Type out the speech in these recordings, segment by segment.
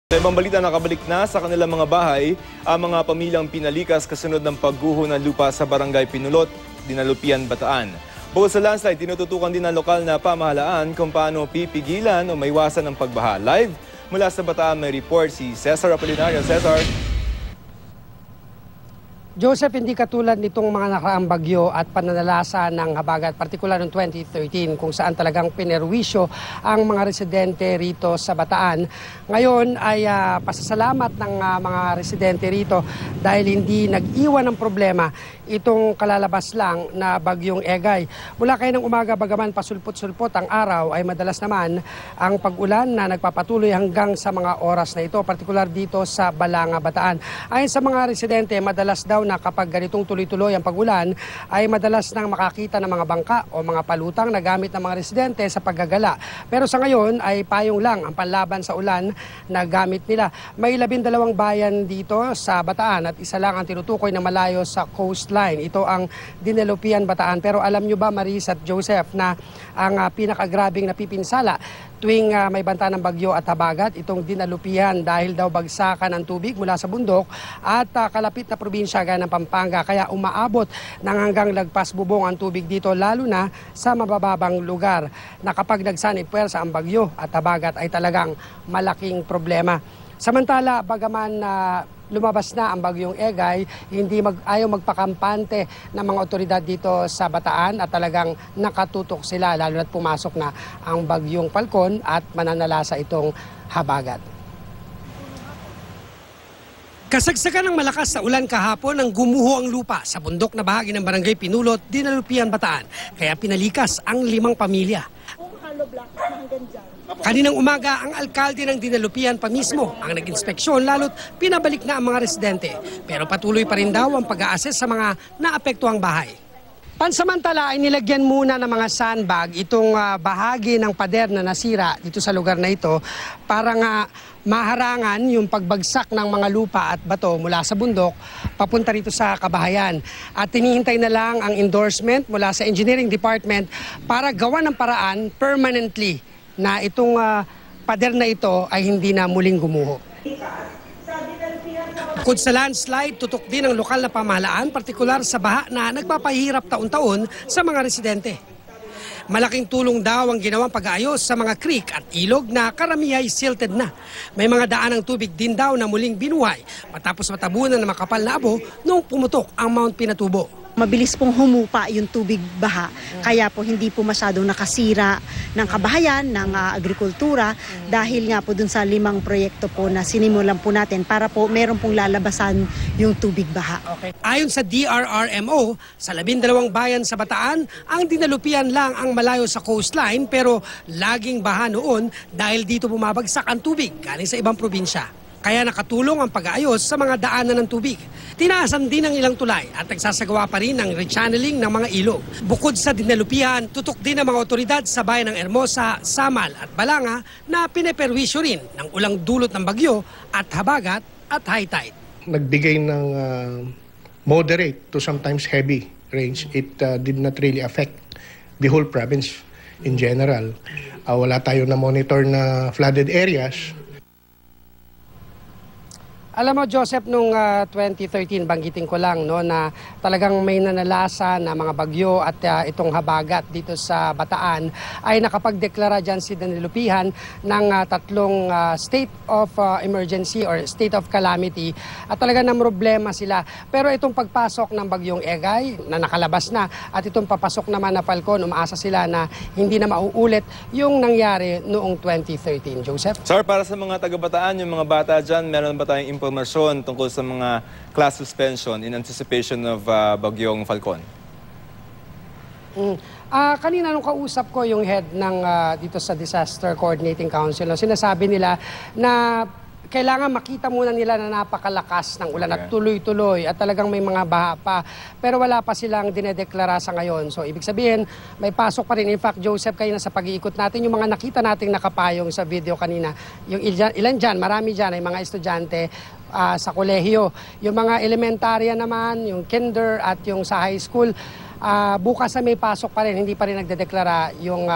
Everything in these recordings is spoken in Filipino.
Sa ibang balita, nakabalik na sa kanilang mga bahay ang mga pamilyang pinalikas kasunod ng pagguho ng lupa sa Barangay Pinulot, Dinalupian, Bataan. Bukod sa landslide, tinututukan din ng lokal na pamahalaan kung paano pipigilan o maiwasan ang pagbaha. Live mula sa Bataan may report si Cesar Apolinario. Cesar. Joseph, hindi katulad nitong mga nakaraang bagyo at pananalasa ng habagat, partikular noong 2013 kung saan talagang pinerwisyo ang mga residente rito sa Bataan. Ngayon ay pasasalamat ng mga residente rito dahil hindi nag-iwan ng problema itong kalalabas lang na bagyong Egay. Mula kayo ng umaga, bagaman pasulpot-sulpot ang araw, ay madalas naman ang pag-ulan na nagpapatuloy hanggang sa mga oras na ito, partikular dito sa Balanga, Bataan. Ayon sa mga residente, madalas daw na kapag ganitong tuloy-tuloy ang pag-ulan ay madalas nang makakita ng mga bangka o mga palutang na gamit ng mga residente sa paggagala. Pero sa ngayon ay payong lang ang panlaban sa ulan na gamit nila. May 12 bayan dito sa Bataan at isa lang ang tinutukoy na malayo sa coastline. Ito ang Dinalupian, Bataan. Pero alam nyo ba, Maris at Joseph, na ang pinakagrabing napipinsala tuwing may banta ng bagyo at habagat, itong Dinalupian dahil daw bagsakan ng tubig mula sa bundok at kalapit na probinsya gaya ng Pampanga. Kaya umaabot ng hanggang lagpas bubong ang tubig dito, lalo na sa mabababang lugar na kapag nagsanib puwersa ang bagyo at habagat ay talagang malaking problema. Samantala, bagaman lumabas na ang bagyong Egay, hindi ayaw magpakampante ng mga otoridad dito sa Bataan at talagang nakatutok sila lalo na't pumasok na ang bagyong Falcon at mananalasa itong habagat. Kasagsagan ng malakas na ulan kahapon ang gumuho ang lupa sa bundok na bahagi ng Barangay Pinulot, Dinalupian, Bataan. Kaya pinalikas ang 5 pamilya. Kaninang umaga, ang alkalde ng Dinalupian pa mismo ang nag-inspeksyon lalo't pinabalik na ang mga residente. Pero patuloy pa rin daw ang pag-a-assess sa mga naapektuhang bahay. Pansamantala ay nilagyan muna ng mga sandbag itong bahagi ng pader na nasira dito sa lugar na ito para nga maharangan yung pagbagsak ng mga lupa at bato mula sa bundok papunta rito sa kabahayan. At tinihintay na lang ang endorsement mula sa Engineering Department para gawa ng paraan permanently na itong pader na ito ay hindi na muling gumuho. Bukod sa landslide, tutok din ang lokal na pamahalaan, partikular sa baha na nagpapahirap taon-taon sa mga residente. Malaking tulong daw ang ginawang pag-aayos sa mga creek at ilog na karamihan ay silted na. May mga daan ng tubig din daw na muling binuhay matapos matabunan ng makapal na abo noong pumutok ang Mount Pinatubo. Mabilis pong humupa yung tubig baha, kaya po hindi po masyadong nakasira ng kabahayan, ng agrikultura, dahil nga po dun sa 5 proyekto po na sinimulan po natin para po meron pong lalabasan yung tubig baha. Okay. Ayon sa DRRMO, sa 12 bayan sa Bataan, ang Dinalupian lang ang malayo sa coastline pero laging baha noon dahil dito bumabagsak ang tubig galing sa ibang probinsya. Kaya nakatulong ang pag-aayos sa mga daanan ng tubig. Tinaasan din ang ilang tulay at nagsasagawa pa rin ng rechanneling ng mga ilog. Bukod sa Dinalupian, tutok din ang mga otoridad sa bayan ng Hermosa, Samal at Balanga na pineperwisyo rin ng ulang dulot ng bagyo at habagat at high tide. Nagbigay ng moderate to sometimes heavy rains. It did not really affect the whole province in general. Wala tayo na monitor na flooded areas. Alam mo, Joseph, noong 2013, banggitin ko lang no, na talagang may nanalasa na mga bagyo at itong habagat dito sa Bataan ay nakapagdeklara dyan si Dinalupian ng 3 state of emergency or state of calamity at talagang namroblema sila. Pero itong pagpasok ng bagyong Egay na nakalabas na at itong papasok naman na Falcon, umaasa sila na hindi na mauulit yung nangyari noong 2013. Joseph? Sir, para sa mga taga-Bataan, yung mga bata dyan, meron ba tayong impormasyon tungkol sa mga class suspension in anticipation of bagyong Falcon? Kanina nung kausap ko yung head ng dito sa Disaster Coordinating Council, sinasabi nila na kailangan makita muna nila na napakalakas ng ulan at tuloy-tuloy at talagang may mga baha pa. Pero wala pa silang dinedeklara sa ngayon. So ibig sabihin, may pasok pa rin. In fact, Joseph, kayo na sa pag-iikot natin, yung mga nakita nating nakapayong sa video kanina, yung ilan dyan, marami dyan ay mga estudyante sa kolehiyo. Yung mga elementarya naman, yung kinder at yung sa high school, bukas ay may pasok pa rin. Hindi pa rin nagdedeklara yung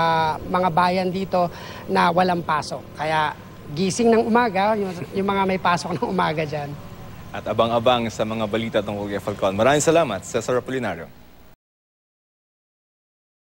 mga bayan dito na walang pasok. Kaya gising ng umaga, yung mga may pasok ng umaga dyan. At abang-abang sa mga balita tungkol kay Falcon. Maraming salamat, Cesar Apolinario.